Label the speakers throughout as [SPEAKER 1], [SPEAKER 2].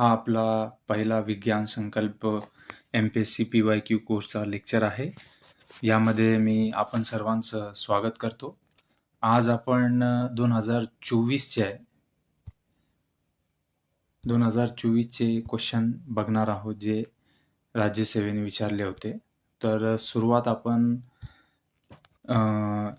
[SPEAKER 1] हा आपला पहिला विज्ञान संकल्प MPSC PYQ कोर्सचा लेक्चर आहे. यामध्ये मी आपण सर्वांचं स्वागत करतो. आज आपण 2024चे 2024चे क्वेश्चन बघणार आहोत जे राज्यसेवेने विचारले होते. तर सुरुवात आपण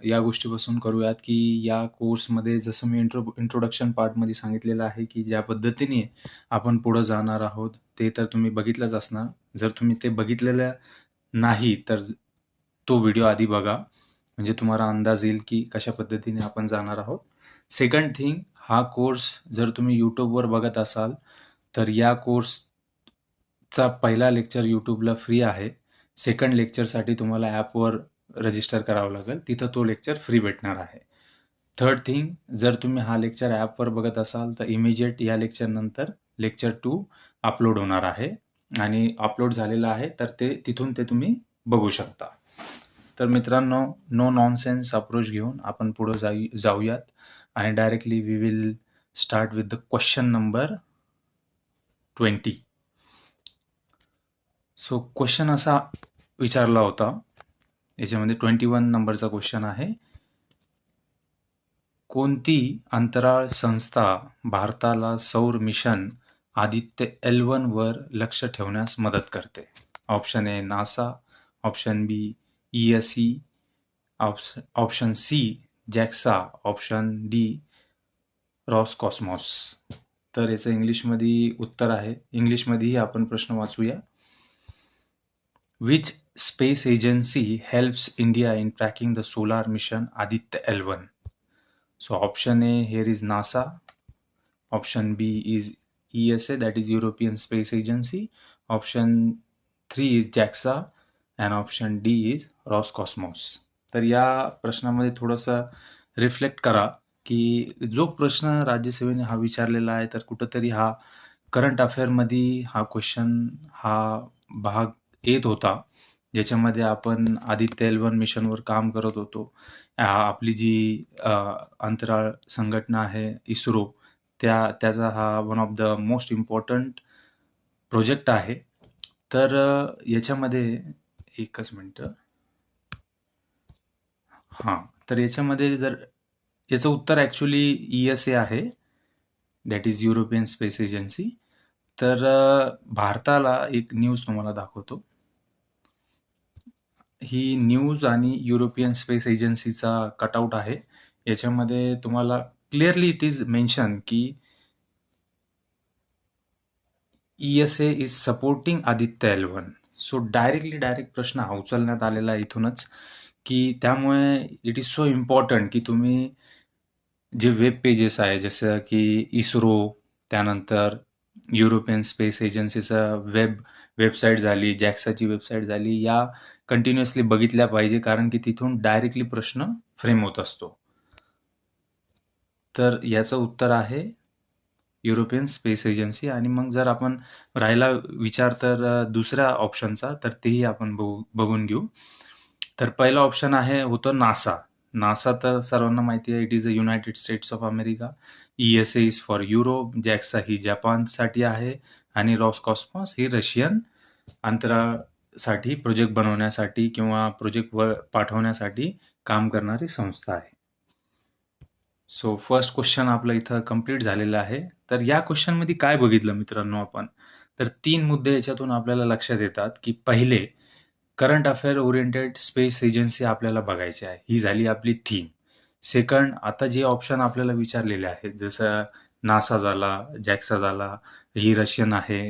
[SPEAKER 1] या गोष्टीपासून करूयात की या कोर्समध्ये जसं मी इंट्रोडक्शन पार्टमध्ये सांगितलेलं आहे की ज्या पद्धतीने आपण पुढं जाणार आहोत ते तर तुम्ही बघितलंच असणार. जर तुम्ही ते बघितलेलं नाही तर तो व्हिडिओ आधी बघा, म्हणजे तुम्हाला अंदाज येईल की कशा पद्धतीने आपण जाणार आहोत. सेकंड थिंग, हा कोर्स जर तुम्ही यूट्यूबवर बघत असाल तर या कोर्सचा पहिला लेक्चर यूट्यूबला फ्री आहे. सेकंड लेक्चरसाठी तुम्हाला ॲपवर रजिस्टर करावं लागेल, तिथं तो लेक्चर फ्री भेटणार आहे. थर्ड थिंग, जर तुम्ही हा लेक्चर ॲपवर बघत असाल तर इमिजिएट या लेक्चरनंतर लेक्चर 2 अपलोड होणार आहे आणि अपलोड झालेलं आहे तर तिथून ते तुम्ही बघू शकता. तर मित्रांनो, नो नॉनसेन्स अप्रोच घेऊन आपण पुढे जाऊयात आणि directly we will start with the question number 20. So question असा विचारला होता, याच्यामध्ये 21 नंबरचा क्वेश्चन आहे. कोणती अंतराळ संस्था भारताला सौर मिशन आदित्य L1 वर लक्ष ठेवण्यास मदत करते? Option A NASA, option B ESE, option C JAXA, option D Roscosmos. तर याचं इंग्लिशमध्ये उत्तर आहे. इंग्लिशमध्येही आपण प्रश्न वाचूया. Which space agency helps India in tracking the solar mission Aditya L1? So option A here is NASA, option B is ESA, that is European Space Agency, option 3 is JAXA and option D is Roscosmos. तर या प्रश्नामध्ये थोडंसं reflect करा की जो प्रश्न राज्यसेवेने हा विचारलेला आहे तर कुठंतरी हा करंट अफेअरमध्ये हा क्वेश्चन हा भाग येत होता, ज्याच्यामध्ये आपण आदित्य L1 मिशनवर काम करत होतो. आपली जी अंतराळ संघटना आहे इस्रो, त्याचा हा one of the most important project आहे. तर याच्यामध्ये एकच मिनटं. तर याच्यामध्ये जर याचं उत्तर ॲक्च्युली ESA आहे, that is European space agency. तर भारताला एक न्यूज तुम्हाला दाखवतो. ही न्यूज आणि युरोपियन स्पेस एजन्सीचा कटआउट आहे. याच्यामध्ये तुम्हाला क्लिअरली इट इज मेन्शन की ESA is supporting Aditya L1. So direct प्रश्न हा उचलण्यात आलेला आहे इथूनच की त्यामुळे इट इज सो इम्पॉर्टंट की तुम्ही जे वेब पेजेस आहे जसं की इस्रो, त्यानंतर युरोपियन स्पेस एजन्सीचं वेबसाईट झाली, जॅक्साची वेबसाईट झाली, या कंटिन्युअसली बघितल्या पाहिजे, कारण की तिथून डायरेक्टली प्रश्न फ्रेम होत असतो. तर याचं उत्तर आहे युरोपियन स्पेस एजन्सी. आणि मग जर आपण राहिला विचार तर दुसऱ्या ऑप्शनचा, तर तेही आपण बघून घेऊ. तर पहिला ऑप्शन होतं नासा. नासा तर सर्वांना माहिती आहे, it is a United States of America. ESA is for Europe, JAXA ही जपानसाठी आहे आणि रॉसकॉस्मॉस ही रशियन अंतराळसाठी प्रोजेक्ट बनवण्यासाठी किंवा प्रोजेक्टवर पाठवण्यासाठी काम करणारी संस्था आहे. सो फर्स्ट क्वेश्चन आपलं इथं कंप्लीट झालेलं आहे. तर या क्वेश्चनमध्ये काय बघितलं मित्रांनो आपण, तर 3 मुद्दे याच्यातून आपल्याला लक्षात येतात की पहिले, current affair oriented space agency आपल्याला बघायची आहे, ही झाली आपली थीम. सेकंड, आता जे ऑप्शन आपल्याला विचारलेले आहेत जसं नासा झाला, जॅक्सा झाला, ही रशियन आहे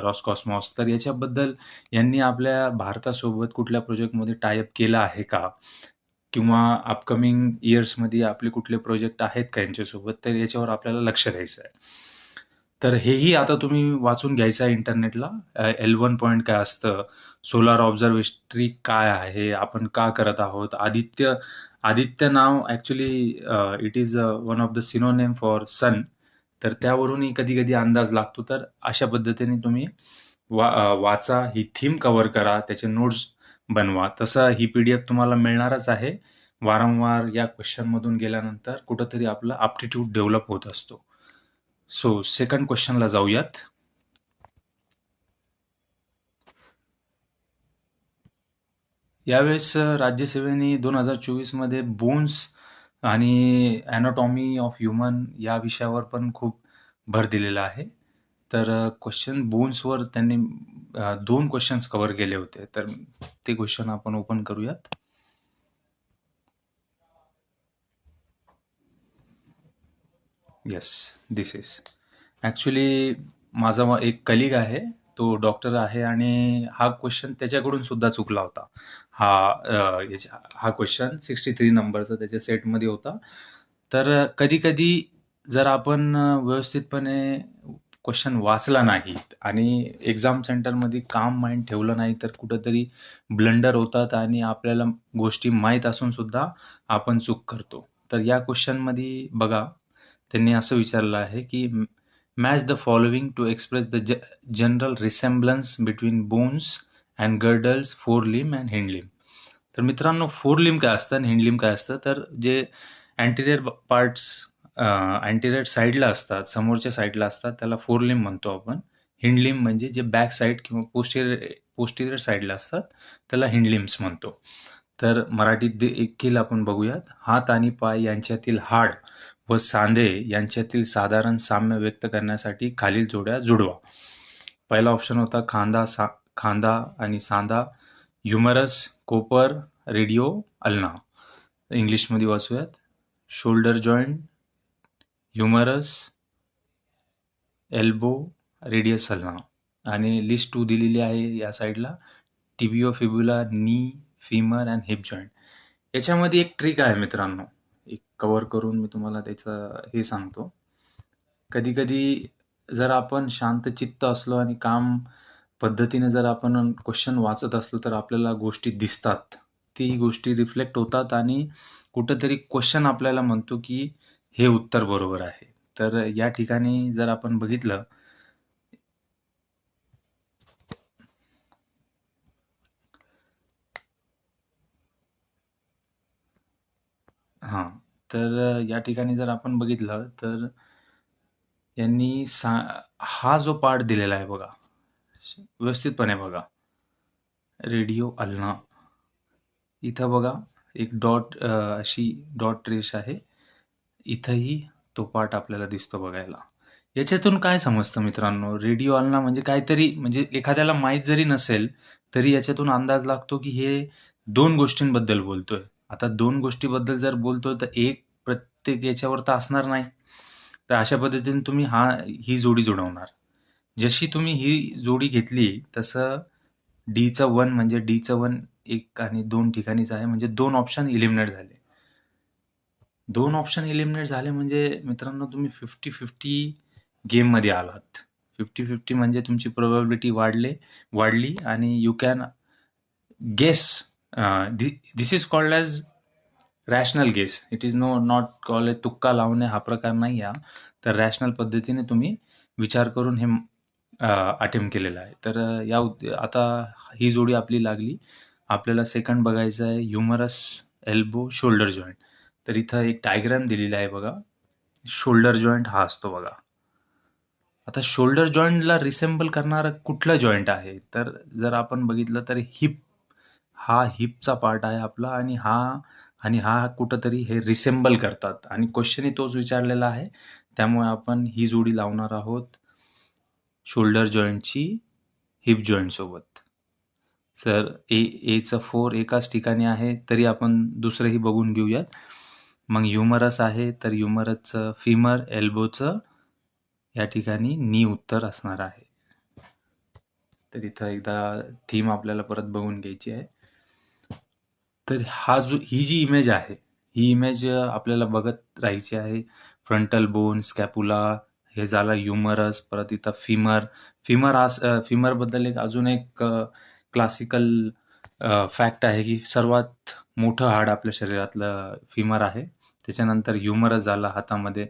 [SPEAKER 1] रॉसकॉस्मॉस, तर याच्याबद्दल यांनी आपल्या भारतासोबत कुठल्या प्रोजेक्टमध्ये टायअप केला आहे का, किंवा अपकमिंग इयर्समध्ये आपले कुठले प्रोजेक्ट आहेत का यांच्यासोबत, तर याच्यावर आपल्याला लक्ष द्यायचं आहे. तर हेही आता तुम्ही वाचून घ्यायचं आहे इंटरनेटला. L1 पॉईंट काय असतं, सोलार ऑब्झर्वेटरी काय आहे, आपण का करत आहोत, आदित्य नाव actually it is one of the synonym for sun, तर त्यावरूनही कधी कधी अंदाज लागतो. तर अशा पद्धतीने तुम्ही वाचा, ही थीम कव्हर करा, त्याचे नोट्स बनवा. तसं ही PDF तुम्हाला मिळणारच आहे. वारंवार या क्वेश्चनमधून गेल्यानंतर कुठंतरी आपला ॲप्टिट्यूड डेव्हलप होत असतो. सो सेकंड क्वेश्चनला जाऊयात. यावेळेस राज्यसेवेने 2024 मध्ये बोन्स आणि ॲनाटॉमी ऑफ ह्यूमन या विषयावर पण खूप भर दिलेला आहे. तर क्वेश्चन बोन्सवर त्यांनी 2 क्वेश्चन्स कव्हर केले होते. तर ते क्वेश्चन आपण ओपन करूयात. येस, दिस इज ॲक्चुअली माझा एक कलीग आहे, तो डॉक्टर आहे आणि हा क्वेश्चन त्याच्याकडून सुद्धा चुकला होता. हा क्वेश्चन 63 नंबरचा त्याच्या सेटमध्ये होता. तर कधी-कधी जर आपण व्यवस्थितपणे क्वेश्चन वाचला नाही आणि एक्झाम सेंटरमध्ये काम माइंड ठेवलं नाही, तर कुठेतरी ब्लंडर होतात आणि आपल्याला गोष्टी माहीत असून सुद्धा आपण चूक करतो. तर या क्वेश्चनमध्ये बघा, त्यांनी असं विचारलं आहे की match the following to express the general resemblance between bones and girdles, fore limb and hind limb. तर मित्रांनो, फोर लिम काय असतं आणि हिंड लिम काय असतं? तर जे अँटिरियर पार्ट्स अँटिरियर साईडला असतात, समोरच्या साईडला असतात, त्याला फोर लिम म्हणतो आपण. हिंड लिम म्हणजे जे बॅक साईड किंवा पोस्टिरियर साईडला असतात, त्याला हिंड लिम्स म्हणतो. तर मराठीत देखील आपण बघूयात. हात आणि पाय यांच्यातील हाड व सांधे यांच्यातील साधारण साम्य व्यक्त करण्यासाठी खालील जोड्या जुळवा. पहिला ऑप्शन होता खांदा आणि सांधा, ह्युमरस, कोपर, रेडिओ, अल्ना. इंग्लिशमध्ये वाचूयात. Shoulder joint, humerus, elbow, radius ulna. आणि लिस्ट 2 दिलेली आहे या साईडला. टिबिओ फिब्युला, नी, फीमर अँड हिप जॉईंट. याच्यामध्ये एक ट्रिक आहे मित्रांनो, एक कव्हर करून मी तुम्हाला त्याचं हे सांगतो. कधी कधी जर आपण शांत चित्त असलो आणि काम पद्धतीने जर आपण क्वेश्चन वाचत असलो, तर आपल्याला गोष्टी दिसतात, ती गोष्टी रिफ्लेक्ट होतात आणि कुठंतरी क्वेश्चन आपल्याला म्हणतो की हे उत्तर बरोबर आहे. तर या ठिकाणी जर आपण बघितलं, हां, तर या ठिकाणी जर आपण बघितलं, तर यांनी हा जो पार्ट दिलेला आहे बघा, व्यवस्थितपणे बघा. रेडिओ अल्ना, इथं बघा एक अशी डॉट रेष आहे. इथंही तो पार्ट आपल्याला दिसतो बघायला. याच्यातून काय समजतं मित्रांनो? रेडिओ अल्ना म्हणजे काहीतरी, म्हणजे एखाद्याला माहीत जरी नसेल, तरी याच्यातून अंदाज लागतो की हे 2 गोष्टींबद्दल बोलतोय. आता 2 गोष्टीबद्दल जर बोलतोय, तर एक प्रत्येक याच्यावर तर असणार नाही. तर अशा पद्धतीने तुम्ही ही जोडी जुळवणार. जशी तुम्ही ही जोडी घेतली, तसं डीचं 1 म्हणजे डीचं 1 1 आणि 2 ठिकाणीच आहे, म्हणजे 2 ऑप्शन इलिमिनेट झाले. 2 ऑप्शन इलिमिनेट झाले म्हणजे मित्रांनो, तुम्ही 50-50 गेममध्ये आलात. 50-50 म्हणजे तुमची प्रोबॅबिलिटी वाढली आणि you can guess. This is called as rational guess. It is not called तुक्का लावणे, हा प्रकार नाही हा. तर रॅशनल पद्धतीने तुम्ही विचार करून हे अटेम्प्ट केलेलं आहे. तर आता ही जोडी आपली लागली. आपल्याला सेकंड बघायचं आहे, ह्युमरस, एल्बो, शोल्डर जॉईंट. तर इथं एक डायग्राम दिलेला आहे बघा. शोल्डर जॉईंट हा असतो बघा. आता शोल्डर जॉईंटला रिसेम्बल करणारं कुठलं जॉईंट आहे? तर जर आपण बघितलं तर हा हिपचा पार्ट आहे आपला, आणि हा कुठंतरी हे रिसेम्बल करतात आणि क्वेश्चनही तोच विचारलेला आहे. त्यामुळे आपण ही जोडी लावणार आहोत शोल्डर जॉईंटची हिप जॉईंट सोबत. सर एचं 4 एकाच ठिकाणी आहे, तरी आपण दुसरंही बघून घेऊयात. मग ह्युमरस आहे, तर ह्युमरसचं फिमर, एल्बोचं या ठिकाणी नी उत्तर असणार आहे. तर इथं एकदा थीम आपल्याला परत बघून घ्यायची आहे. तर ही जी इमेज आहे, ही इमेज आपल्याला बघत राहायची आहे. फ्रंटल बोन, स्कॅपुला, हे झालं ह्युमरस, परत इथं फिमरबद्दल अजून एक क्लासिकल फॅक्ट आहे की सर्वात मोठं हाड आपल्या शरीरातलं फिमर आहे. त्याच्यानंतर ह्युमरस झाला हातामध्ये,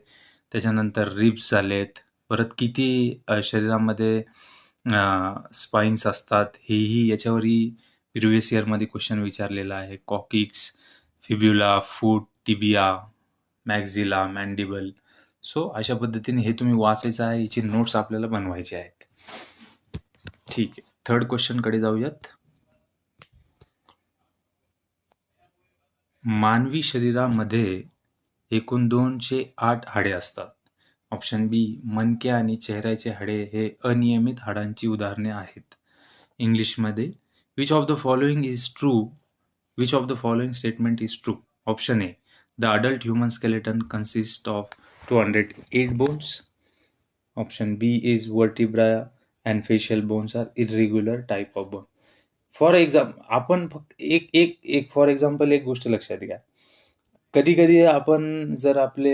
[SPEAKER 1] त्याच्यानंतर रिब्स झालेत. परत किती शरीरामध्ये स्पाईन्स असतात, हेही याच्यावरही प्रिव्हियस इयरमध्ये क्वेश्चन विचारलेला आहे. कॉकिक्स, फिब्युला, फूट, टिबिया, मॅक्झिला, मॅन्डिबल. सो अशा पद्धतीने हे तुम्ही वाचायचं आहे. याची नोट्स आपल्याला बनवायची आहेत. ठीक आहे, थर्ड क्वेश्चनकडे जाऊयात. मानवी शरीरामध्ये एकूण 208 हाडे असतात. ऑप्शन बी, मणके आणि चेहऱ्याचे हाडे हे अनियमित हाडांची उदाहरणे आहेत. इंग्लिशमध्ये which of the following is true which of the following statement is true? Option A, the adult human skeleton consist of 208 bones. Option B is vertebra and facial bones are irregular type of bone. For example आपण फक्त एक एक एक for example एक गोष्ट लक्षात घ्या. कधी कधी आपण जर आपले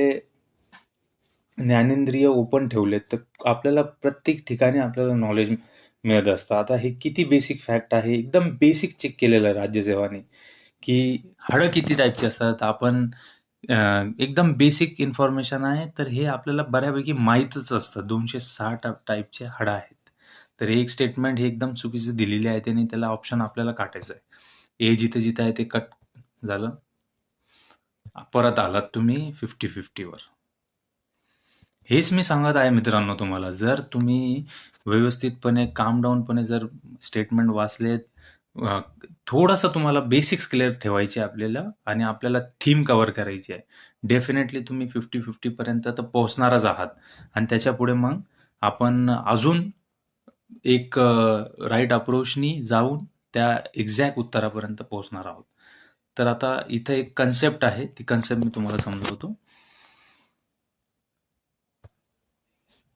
[SPEAKER 1] ज्ञानेंद्रिय ओपन ठेवलेत तर आपल्याला प्रत्येक ठिकाणी आपल्याला नॉलेज मिळत असतं. आता हे किती बेसिक फॅक्ट आहे, एकदम बेसिक चेक केलेलं आहे राज्यसेवाने, की हाडं किती टाईपची असतात. आपण एकदम बेसिक इन्फॉर्मेशन आहे, तर हे आपल्याला बऱ्यापैकी माहीतच असतं. 206 टाईपचे हाडं आहेत. तर हे एक स्टेटमेंट हे एकदम चुकीचं दिलेले आहे आणि त्याला ऑप्शन आपल्याला काटायचं आहे. ए जिथं जिथं आहे ते कट झालं. परत आलात तुम्ही 50-50वर. हेच मी सांगत आहे मित्रांनो तुम्हाला, जर तुम्ही व्यवस्थितपणे काम डाऊनपणे जर स्टेटमेंट वाचलेत, थोडंसं तुम्हाला बेसिक्स क्लिअर ठेवायचे आपल्याला आणि आपल्याला थीम कव्हर करायची आहे. डेफिनेटली तुम्ही 50-50पर्यंत तर पोहोचणारच आहात आणि त्याच्यापुढे मग आपण अजून एक राईट अप्रोचनी जाऊन त्या एक्झॅक्ट उत्तरापर्यंत पोहोचणार आहोत. तर आता इथं एक कन्सेप्ट आहे, ती कन्सेप्ट मी तुम्हाला समजवतो.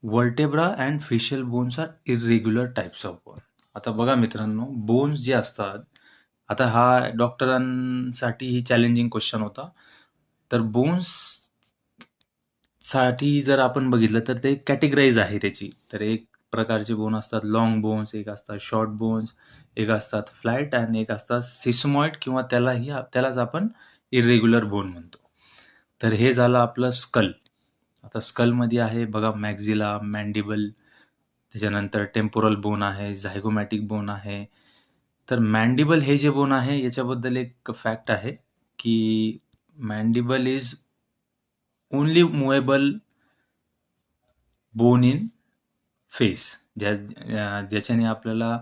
[SPEAKER 1] Vertebra and facial bones are irregular types of bone. आता बघा मित्रांनो, बोन्स जे असतात, आता हा डॉक्टरांसाठी ही चॅलेंजिंग क्वेश्चन होता. तर बोन्स साठी जर आपण बघितलं तर ते कॅटेगराईज आहे त्याची. तर एक प्रकारचे बोन असतात लॉंग बोन्स, एक असतात शॉर्ट बोन्स, एक असतात फ्लॅट आणि एक असतात सिस्मॉइड किंवा त्यालाच आपण इरेग्युलर बोन म्हणतो. तर हे झालं आपलं स्कल. आता स्कलमध्ये आहे बघा मॅक्झिला, मॅन्डिबल, त्याच्यानंतर टेम्पोरल बोन आहे, झायगोमॅटिक बोन आहे. तर मॅन्डिबल हे जे बोन आहे याच्याबद्दल एक फॅक्ट आहे की mandible is only movable bone in face, ज्याच्याने आपल्याला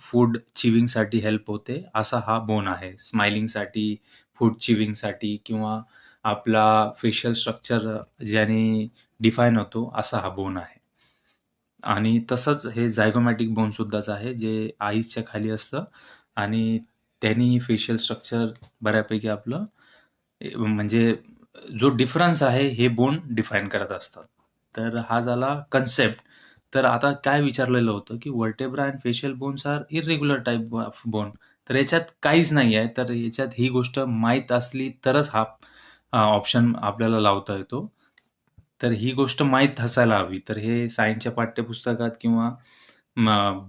[SPEAKER 1] फूड चिविंगसाठी हेल्प होते, असा हा बोन आहे. स्माइलिंगसाठी, फूड चिविंगसाठी किंवा आपला फेशियल स्ट्रक्चर ज्याने डिफाईन होतो असा हा बोन आहे. आणि तसंच हे झायगोमॅटिक बोन सुद्धाच आहे, जे आईच्या खाली असतं आणि त्यांनी फेशियल स्ट्रक्चर बऱ्यापैकी आपलं म्हणजे जो डिफरन्स आहे हे बोन डिफाईन करत असतात. तर हा झाला कन्सेप्ट. तर आता काय विचारलेलं होतं की vertebra and facial bones are irregular type of bone. तर याच्यात काहीच नाही आहे. तर याच्यात ही गोष्ट माहीत असली तरच हा ऑप्शन आपल्याला लावता येतो. तर ही गोष्ट माहीत असायला हवी. तर हे सायन्सच्या पाठ्यपुस्तकात किंवा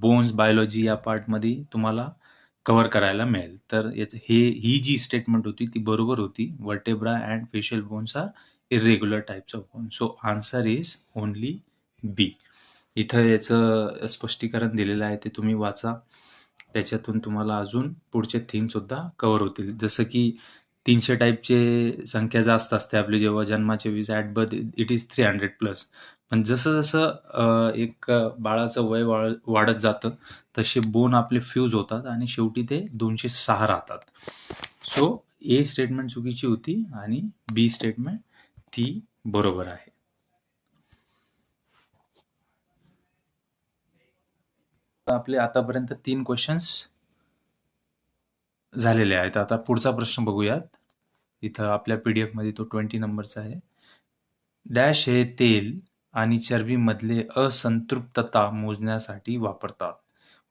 [SPEAKER 1] बोन्स बायोलॉजी या पार्टमध्ये तुम्हाला कव्हर करायला मिळेल. तर ही जी स्टेटमेंट होती ती बरोबर होती. Vertebra and facial bones are irregular types of bone. So answer is only B. इथं याचं स्पष्टीकरण दिलेलं आहे, ते तुम्ही वाचा. त्याच्यातून तुम्हाला अजून पुढचे थीमसुद्धा कव्हर होतील. जसं की 300 टाईपचे संख्या जास्त असते आपली जेव्हा जन्माचे वीज ॲट बर्थ इट इज 300+. पण जसं जसं एक बाळाचं वय वाढत जातं तसे बोन आपले फ्यूज होतात आणि शेवटी ते 206 राहतात. सो ए स्टेटमेंट चुकीची होती आणि बी स्टेटमेंट ती बरोबर आहे. आपले आतापर्यंत 3 क्वेश्चन्स झालेले आहेत. आता पुढचा प्रश्न बघूयात. इथं आपल्या PDF मध्ये तो 20 नंबरचा आहे. डॅश हे तेल आणि चरबीमधले असंतृप्तता मोजण्यासाठी वापरतात.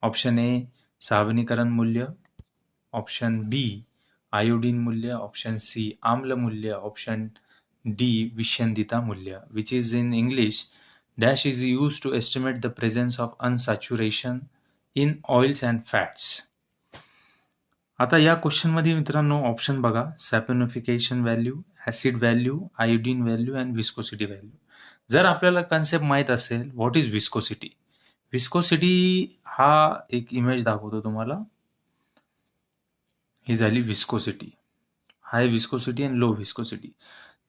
[SPEAKER 1] ऑप्शन ए, सावनीकरण मूल्य. ऑप्शन बी, आयोडीन मूल्य. ऑप्शन सी, आम्ल मूल्य. ऑप्शन डी, विषंदिता मूल्य. Which is in English, dash is use to estimate the presence of unsaturation in oils and fats. आता या क्वेश्चनमध्ये मित्रांनो ऑप्शन बघा, saponification value, acid value, iodine value and viscosity value. जर आपल्याला कन्सेप्ट माहीत असेल व्हॉट इज विस्कोसिटी. विस्कोसिटी हा एक इमेज दाखवतो तुम्हाला. ही झाली viscosity. High viscosity and low viscosity.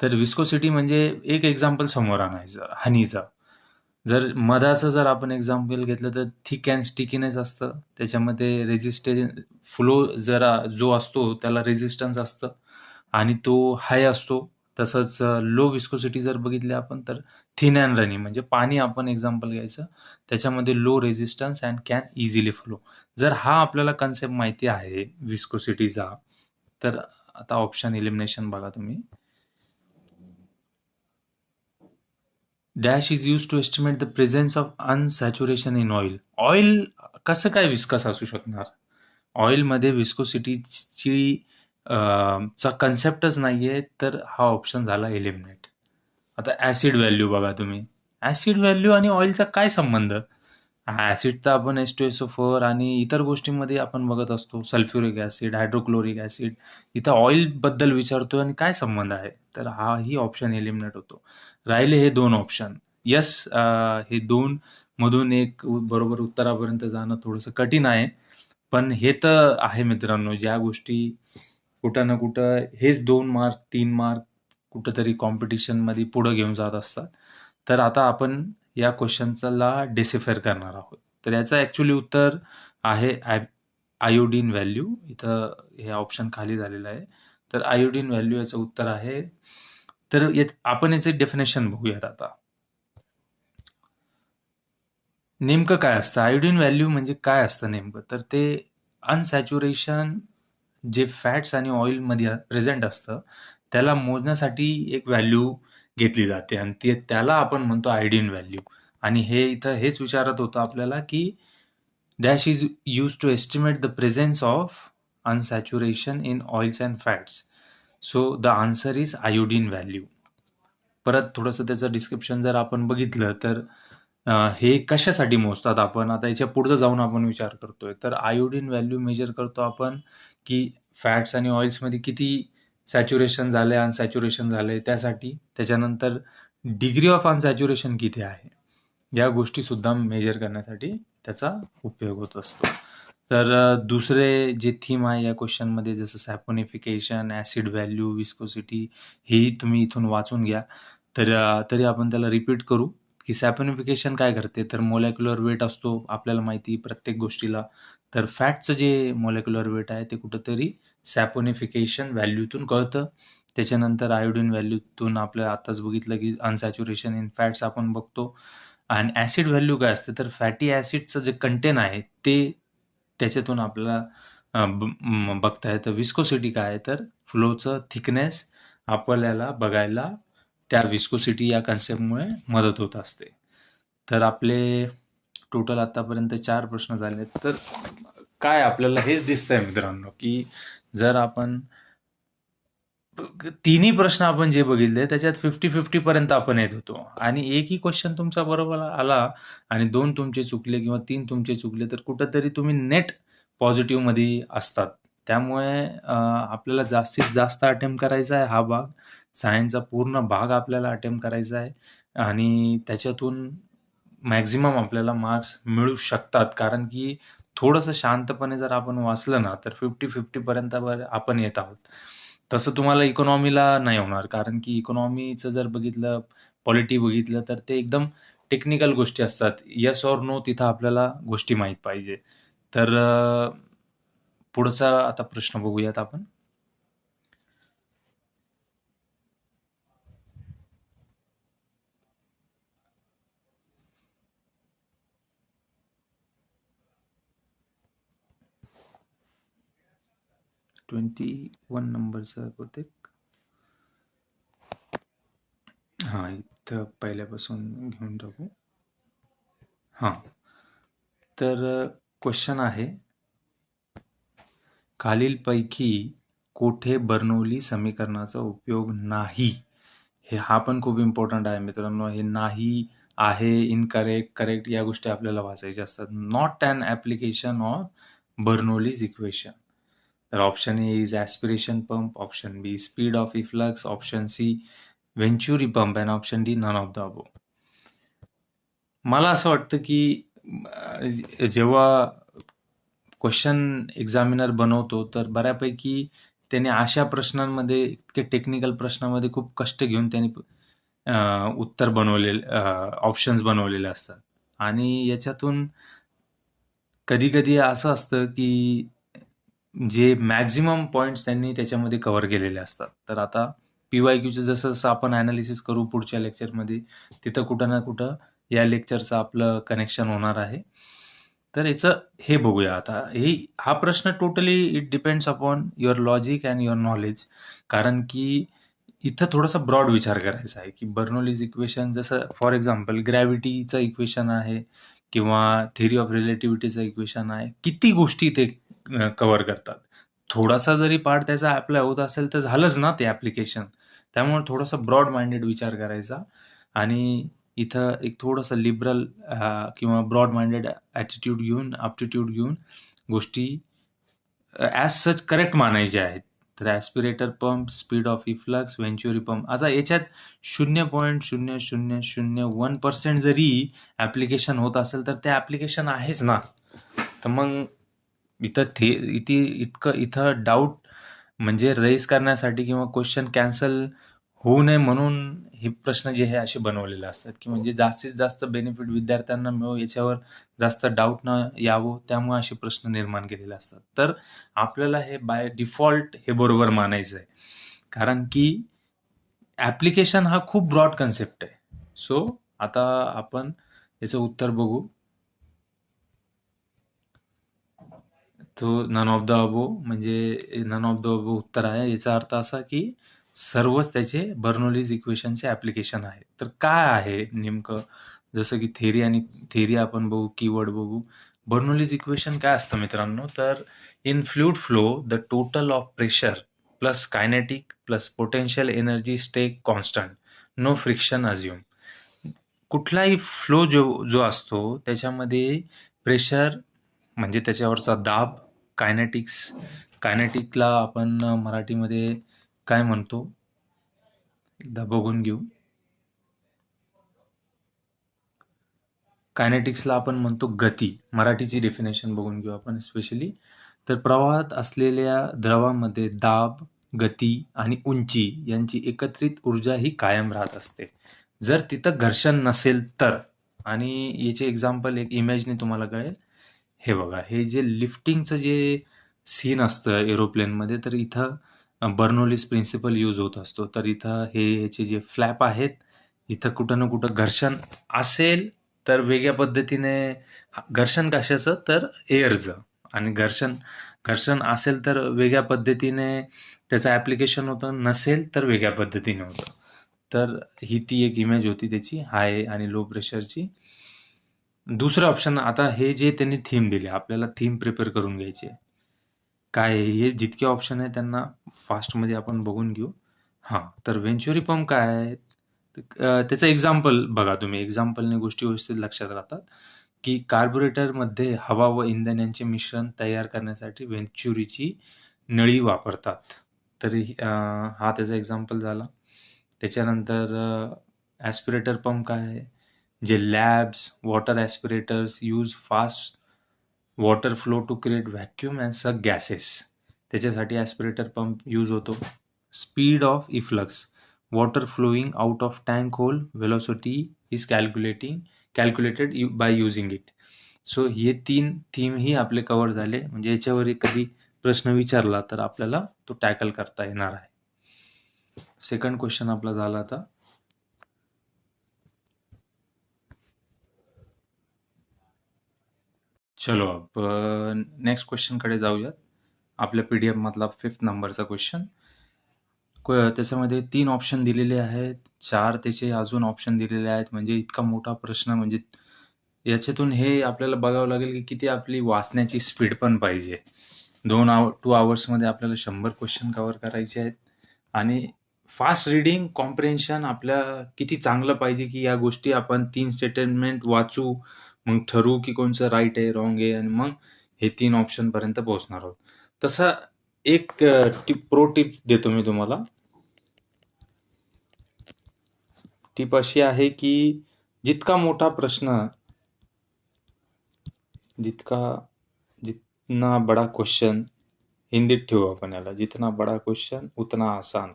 [SPEAKER 1] तर विस्कोसिटी म्हणजे एक एक्झाम्पल समोर आणायचं हनीचं. जर मधाचं जर आपण एक्झाम्पल घेतलं तर थिक अँड स्टिकीनेस असतं. त्याच्यामध्ये फ्लो जरा जो असतो त्याला रेझिस्टन्स असतं आणि तो हाय असतो. तसंच लो विस्कोसिटी जर बघितली आपण तर थिन अँड रनी म्हणजे पाणी आपण एक्झाम्पल घ्यायचं. त्याच्यामध्ये low resistance and can easily flow. जर हा आपल्याला कन्सेप्ट माहिती आहे विस्कोसिटीचा, तर आता ऑप्शन एलिमिनेशन बघा तुम्ही. Dash is use to estimate the presence of unsaturation in oil. Oil कसं काय विस्कस असू शकणार? ऑइलमध्ये विस्कोसिटीची चा कन्सेप्टच नाहीये, तर हा ऑप्शन झाला एलिमिनेट. आता ऍसिड व्हॅल्यू बघा तुम्ही. ऍसिड व्हॅल्यू आणि ऑइलचा काय संबंध? ऍसिड तर आपण H2SO4 आणि इतर गोष्टींमध्ये आपण बघत असतो. Sulphuric acid, hydrochloric acid. इथं ऑइल बद्दल विचारतोय आणि काय संबंध आहे? तर हाही ऑप्शन एलिमिनेट होतो. राहिले हे दोन ऑप्शन. यस, हे दोन मधून एक बरोबर उत्तरापर्यंत जाणं थोडंसं कठीण आहे. पण हे तर आहे मित्रांनो, ज्या गोष्टी कुठं ना कुठं हेच 2 मार्क 3 मार्क कुठंतरी कॉम्पिटिशनमध्ये पुढं घेऊन जात असतात. तर आता आपण या क्वेश्चनला डिसिफायर करणार आहोत. तर याचं ॲक्च्युली उत्तर आहे आयोडीन व्हॅल्यू. इथं हे ऑप्शन खाली झालेलं आहे. तर आयोडीन व्हॅल्यू याचं उत्तर आहे. तर आपण याचे डेफिनेशन बघूयात आता. नेमकं काय असतं आयोडीन व्हॅल्यू म्हणजे काय असतं नेमकं? तर ते अनसॅच्युरेशन जे फॅट्स आणि ऑइलमध्ये प्रेझेंट असतं त्याला मोजण्यासाठी एक व्हॅल्यू घेतली जाते आणि त्याला आपण म्हणतो आयोडीन व्हॅल्यू. आणि हे इथं हेच विचारत होतं आपल्याला की dash is use to estimate the presence of unsaturation in oils and fats. So the answer is iodine value. परत थोडंसं त्याचं डिस्क्रिप्शन जर आपण बघितलं तर हे कशासाठी मोजतात आपण? आता याच्या पुढचं जाऊन आपण विचार करतोय. तर आयोडीन व्हॅल्यू मेजर करतो आपण की फॅट्स आणि ऑइल्समध्ये किती सॅच्युरेशन झालंय, अनसॅच्युरेशन झालंय त्यासाठी. त्याच्यानंतर डिग्री ऑफ अनसॅच्युरेशन किती आहे, या गोष्टी सुद्धा मेजर करण्यासाठी त्याचा उपयोग होत असतो. तर दुसरे जे थीम आहे या क्वेश्चनमध्ये जसं सॅपोनिफिकेशन, ॲसिड व्हॅल्यू, विस्कोसिटी, हेही तुम्ही इथून वाचून घ्या. तर तरी आपण त्याला रिपीट करू की सॅपोनिफिकेशन काय करते? तर मोलेक्युलर वेट असतो आपल्याला माहिती प्रत्येक गोष्टीला. तर फॅटचं जे मोलेक्युलर वेट आहे ते कुठंतरी सॅपोनिफिकेशन व्हॅल्यूतून कळतं. त्याच्यानंतर आयोडीन व्हॅल्यूतून आपल्याला आत्ताच बघितलं की अनसॅच्युरेशन इन फॅट्स आपण बघतो. आणि ॲसिड व्हॅल्यू काय असते? तर फॅटी ॲसिडचं जे कंटेन आहे ते त्याच्यातून आपल्याला बघता येतं. विस्कोसिटी काय आहे? तर फ्लोचं थिकनेस आपल्याला बघायला त्या विस्कोसिटी या कन्सेप्टमुळे मदत होत असते. तर आपले टोटल आतापर्यंत 4 प्रश्न झाले. तर काय आपल्याला हेच दिसतंय मित्रांनो की जर आपण तिन्ही प्रश्न आपण जे बघितले त्याच्यात 50-50 पर्यंत आपण येत होतो आणि एकही क्वेश्चन तुमचा बरोबर आला आणि 2 तुमचे चुकले किंवा 3 तुमचे चुकले तर कुठंतरी तुम्ही नेट पॉझिटिव्ह मध्ये असतात. त्यामुळे आपल्याला जास्तीत जास्त अटेम्प्ट करायचा आहे हा भाग. सायन्सचा पूर्ण भाग आपल्याला अटेम्प्ट करायचा आहे आणि त्याच्यातून मॅक्झिमम आपल्याला मार्क्स मिळू शकतात. कारण की थोडंसं शांतपणे जर आपण वाचलं ना तर 50-50 पर्यंत आपण येत आहोत. तसं तुम्हाला इकॉनॉमीला नाही होणार कारण की इकॉनॉमीचं जर बघितलं, पॉलिटी बघितलं तर ते एकदम टेक्निकल गोष्टी असतात. येस ऑर नो तिथं आपल्याला गोष्टी माहीत पाहिजे. तर पुढचा आता प्रश्न बघूयात आपण. ट्वेंटी 21 नंबरचं बहुतेक. हां, इथं पहिल्यापासून घेऊन टाकू. हां. तर क्वेश्चन आहे, खालीलपैकी कोठे बर्नौली समीकरणाचा उपयोग नाही? हा पण खूप इम्पॉर्टंट आहे मित्रांनो. हे नाही, आहे, इनकरेक्ट, करेक्ट या गोष्टी आपल्याला वाचायच्या असतात. Not an application of Bernoulli's equation. तर option A is aspiration pump, option B speed of efflux, option C venturi pump and option D none of the above. मला असं वाटतं की जेव्हा क्वेश्चन एक्झामिनर बनवतो तर बऱ्यापैकी त्याने अशा प्रश्नांमध्ये, इतके टेक्निकल प्रश्नामध्ये खूप कष्ट घेऊन त्यांनी उत्तर बनवलेले ऑप्शन्स बनवलेले असतात आणि याच्यातून कधी-कधी असं असतं, की जे मॅक्सिमम पॉइंट्स त्यांनी त्याच्यामध्ये कव्हर केलेले असतात. तर आता पी-वाय-क्यूचं जसं-जसं आपण ॲनालिसिस करू पुढच्या लेक्चरमध्ये, तिथं कुठं ना कुठं या लेक्चरचं आपलं कनेक्शन होणार आहे. तर याचं हे बघूया आता. हा प्रश्न totally it depends upon your logic and your knowledge. कारण की इथं थोडासा ब्रॉड विचार करायचा आहे, की बर्नौलीज इक्वेशन जसं फॉर एक्झाम्पल ग्रॅव्हिटीचं इक्वेशन आहे किंवा थिअरी ऑफ रिलेटिव्हिटीचं इक्वेशन आहे. किती गोष्टी ते कव्हर करतात. थोडासा जरी पार्ट त्याचा अप्लाय होत असेल तर झालंच ना ते ॲप्लिकेशन. त्यामुळे थोडासा ब्रॉड माइंडेड विचार करायचा आणि इथं एक थोडंसं लिबरल किंवा ब्रॉड माइंडेड ॲटिट्यूड घेऊन, ॲप्टिट्यूड घेऊन गोष्टी ॲज सच करेक्ट मानायच्या आहेत. तर aspirator pump, speed of efflux, venturi pump. आता याच्यात 0.0001% जरी ॲप्लिकेशन होत असेल तर ते ॲप्लिकेशन आहेच ना. तर मग इथं इथं डाऊट म्हणजे रेज करण्यासाठी किंवा क्वेश्चन कॅन्सल होऊ नये म्हणून हे प्रश्न जे आहे असे बनवलेले असतात, की म्हणजे जास्तीत जास्त बेनिफिट विद्यार्थ्यांना मिळो याच्यावर जास्त डाऊट न यावं त्यामुळे असे प्रश्न निर्माण केलेले असतात. तर आपल्याला हे बाय डिफॉल्ट हे बरोबर मानायचं आहे. कारण की ॲप्लिकेशन हा खूप ब्रॉड कन्सेप्ट आहे. सो आता आपण याचं उत्तर बघू. तो नन ऑफ द अबो म्हणजे नन ऑफ द अबो उत्तर आहे. याचा अर्थ असा की सर्वच त्याचे बर्नौलीज इक्वेशनचे ॲप्लिकेशन आहे. तर काय आहे नेमकं? जसं की थेरी आपण बघू, कीवर्ड बघू. बर्नौलीज इक्वेशन काय असतं मित्रांनो? तर in fluid flow the total of pressure plus kinetic plus potential energy stay constant. No friction assume. कुठलाही फ्लो जो असतो त्याच्यामध्ये प्रेशर म्हणजे त्याच्यावरचा दाब, कायनेटिकला आपण मराठीमध्ये काय म्हणतो? एकदा बघून घेऊ. कायनेटिक्सला आपण म्हणतो गती. मराठीची डेफिनेशन बघून घेऊ आपण स्पेशली. तर प्रवाहात असलेल्या द्रवामध्ये दाब, गती आणि उंची यांची एकत्रित ऊर्जा ही कायम राहत असते. जर तिथं घर्षण नसेल तर. आणि याचे एक्झाम्पल एक इमेजने तुम्हाला कळेल. हे बघा, हे जे लिफ्टिंगचं जे सीन असतं एरोप्लेनमध्ये तर इथं बर्नौलीज प्रिन्सिपल यूज होत असतो. तर इथं याचे जे फ्लॅप आहेत, इथं कुठं ना कुठं घर्षण असेल तर वेगळ्या पद्धतीने घर्षण कशाचं? तर एअरचं आणि घर्षण असेल तर वेगळ्या पद्धतीने त्याचं ॲप्लिकेशन होतं, नसेल तर वेगळ्या पद्धतीने होतं. तर ही ती एक इमेज होती त्याची हाय आणि लो प्रेशरची. दुसरं ऑप्शन आता हे जे त्यांनी थीम दिली, आपल्याला थीम प्रिपेअर करून घ्यायची आहे. काय आहे? हे जितके ऑप्शन आहे त्यांना फास्टमध्ये आपण बघून घेऊ. हां, तर वेंच्युरी पंप काय आहे? त्याचं एक्झाम्पल बघा तुम्ही. एक्झाम्पलने गोष्टी व्यवस्थित लक्षात राहतात, की कार्बोरेटरमध्ये हवा व इंधन यांचे मिश्रण तयार करण्यासाठी वेंच्युरीची नळी वापरतात. तर हा त्याचा एक्झाम्पल झाला. त्याच्यानंतर ॲस्पिरेटर पंप काय आहे? जे labs, water aspirators use fast water flow to create vacuum and suck gases. त्याच्यासाठी ॲस्पिरेटर पंप यूज होतो. Speed of efflux, water flowing out of tank hole, velocity is calculated by using it. So हे 3 थीमही आपले cover झाले. म्हणजे याच्यावर कधी प्रश्न विचारला तर आपल्याला तो टॅकल करता येणार आहे. सेकंड क्वेश्चन आपला झाला आता. चलो अब नेक्स्ट क्वेश्चनकडे जाऊयात. आपल्या PDF मधला 5th नंबरचा क्वेश्चन. त्याच्यामध्ये 3 ऑप्शन दिलेले आहेत. 4 त्याचे अजून ऑप्शन दिलेले आहेत. म्हणजे इतका मोठा प्रश्न म्हणजे याच्यातून हे आपल्याला बघावं लागेल की किती आपली वाचण्याची स्पीड पण पाहिजे. 2 आवर्समध्ये आपल्याला 100 क्वेश्चन कव्हर करायचे आहेत आणि फास्ट रीडिंग कॉम्प्रिहेन्शन आपल्या किती चांगलं पाहिजे की या गोष्टी आपण 3 स्टेटमेंट वाचू, मग ठरवू की कोणचं राईट आहे, रॉंग आहे आणि मग हे 3 ऑप्शनपर्यंत पोहोचणार आहोत. तसा एक प्रो टिप देतो मी तुम्हाला. टिप अशी आहे की जितका मोठा प्रश्न, जितना बड़ा क्वेश्चन, हिंदीत ठेवू आपण याला, जितना बड़ा क्वेश्चन उतना आसान.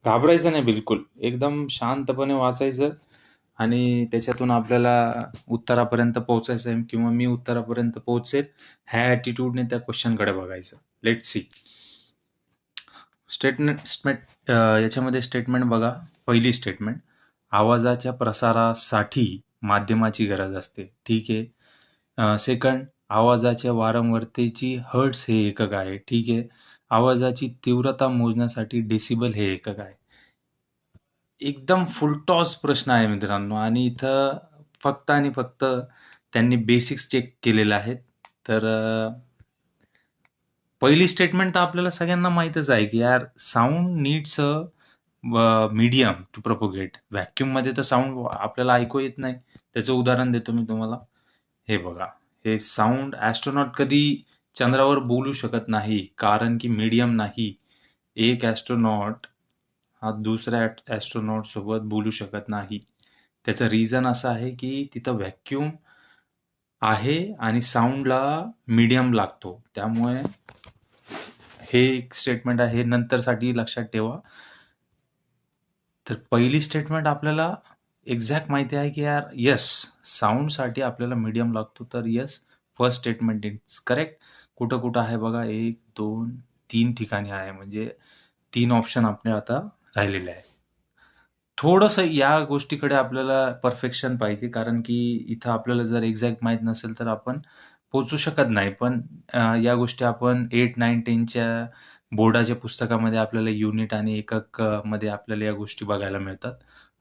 [SPEAKER 1] घाबरायचं नाही बिलकुल. एकदम शांतपणे वाचायचं आणि त्याच्यातून आपल्याला उत्तरापर्यंत पोहोचायचं आहे किंवा मी उत्तरापर्यंत पोहोचेल ह्या ॲटिट्यूडने त्या क्वेश्चनकडे बघायचं. Let's see. याच्यामध्ये स्टेटमेंट बघा. पहिली स्टेटमेंट, आवाजाच्या प्रसारासाठी माध्यमाची गरज असते. ठीक आहे. सेकंड, आवाजाच्या वारंवारतेची हर्ट्झ हे एकक आहे. ठीक आहे. आवाजाची तीव्रता मोजण्यासाठी डेसिबल हे एकक आहे. एकदम फुलटॉस प्रश्न आहे मित्रांनो, आणि इथं फक्त आणि फक्त त्यांनी बेसिक्स चेक केलेले आहेत. तर पहिली स्टेटमेंट तर आपल्याला सगळ्यांना माहीतच आहे की यार, sound needs a medium to propagate. व्हॅक्यूममध्ये तर साऊंड आपल्याला ऐकू येत नाही. त्याचं उदाहरण देतो मी तुम्हाला. हे बघा, हे साऊंड ॲस्ट्रोनॉट कधी चंद्रावर बोलू शकत नाही, कारण की मीडियम नाही. एक ॲस्ट्रोनॉट हा दुसऱ्या ॲस्ट्रोनॉट सोबत बोलू शकत नाही. त्याचं रिझन असं आहे की तिथं व्हॅक्यूम आहे आणि साऊंडला मीडियम लागतो. त्यामुळे हे एक स्टेटमेंट आहे, नंतरसाठी लक्षात ठेवा. तर पहिली स्टेटमेंट आपल्याला एक्झॅक्ट माहिती आहे की यार यस, साऊंडसाठी आपल्याला मीडियम लागतो. तर yes, first statement is correct. कुठं कुठं आहे बघा, 1, 2, 3 ठिकाणी आहे. म्हणजे 3 ऑप्शन आपले आता राहिलेले आहेत. थोडंसं या गोष्टीकडे आपल्याला परफेक्शन पाहिजे, कारण की इथं आपल्याला जर एक्झॅक्ट माहीत नसेल तर आपण पोहोचू शकत नाही. पण या गोष्टी आपण 8, 9, 10च्या बोर्डाच्या पुस्तकामध्ये आपल्याला युनिट आणि एकक मध्ये आपल्याला या गोष्टी बघायला मिळतात.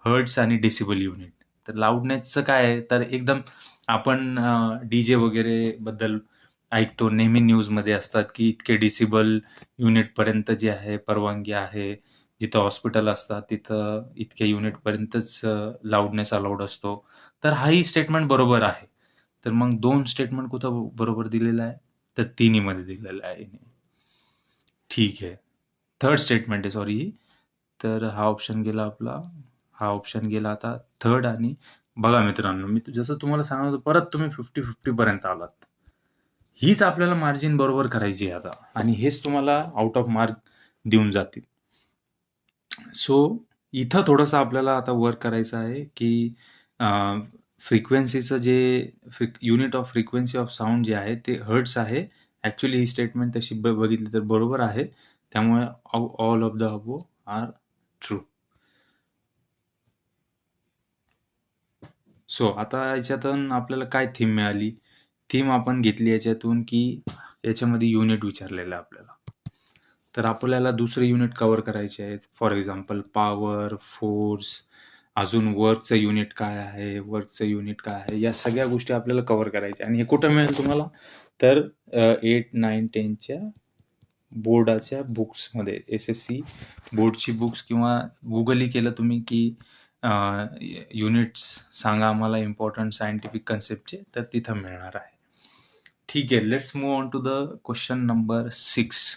[SPEAKER 1] हर्ट्झ आणि डेसिबल युनिट. तर लाऊडनेसचं काय आहे, तर एकदम आपण डीजे वगैरे बद्दल ऐकतो, नेहमी न्यूजमध्ये असतात की इतके डेसिबल युनिटपर्यंत जे आहे परवानगी आहे. जिथं हॉस्पिटल असतात तिथं इतक्या युनिटपर्यंतच लाऊडनेस अलाउड असतो. तर हाही स्टेटमेंट बरोबर आहे. तर मग 2 स्टेटमेंट कुठं बरोबर दिलेलं आहे, तर तिन्हीमध्ये दिलेलं आहे. ठीक आहे. थर्ड स्टेटमेंट आहे, सॉरी. तर हा ऑप्शन गेला आपला. हा ऑप्शन गेला आता थर्ड. आणि बघा मित्रांनो, मी जसं तुम्हाला सांगत होतो, परत तुम्ही 50-50 पर्यंत आलात. हीच आपल्याला मार्जिन बरोबर करायची आहे आता, आणि हेच तुम्हाला आउट ऑफ मार्क देऊन जातील. सो इथं थोडंसं आपल्याला आता वर्क करायचं आहे की फ्रिक्वेन्सीचं जे unit of frequency of sound जे आहे ते हर्ट्स आहे. ॲक्च्युली ही स्टेटमेंट तशी बघितली तर बरोबर आहे. त्यामुळे all of the above are true. So आता याच्यातून आपल्याला काय थीम मिळाली? थीम आपण घेतली याच्यातून की याच्यामध्ये युनिट विचारलेलं आहे आपल्याला. तर आपल्याला दुसरे युनिट कव्हर करायचे आहेत. फॉर एक्झाम्पल पॉवर, फोर्स, अजून वर्कचं युनिट काय आहे, वर्कचं युनिट काय आहे, या सगळ्या गोष्टी आपल्याला कव्हर करायच्या. आणि हे कुठं मिळेल तुम्हाला? तर 8, 9, 10च्या बोर्डाच्या बुक्समध्ये, SSC बोर्डची बुक्स, किंवा गुगलही केलं तुम्ही की युनिट्स सांगा आम्हाला इम्पॉर्टंट सायंटिफिक कन्सेप्टचे, तर तिथं मिळणार आहे. ठीक आहे. Let's move on to the question number 6.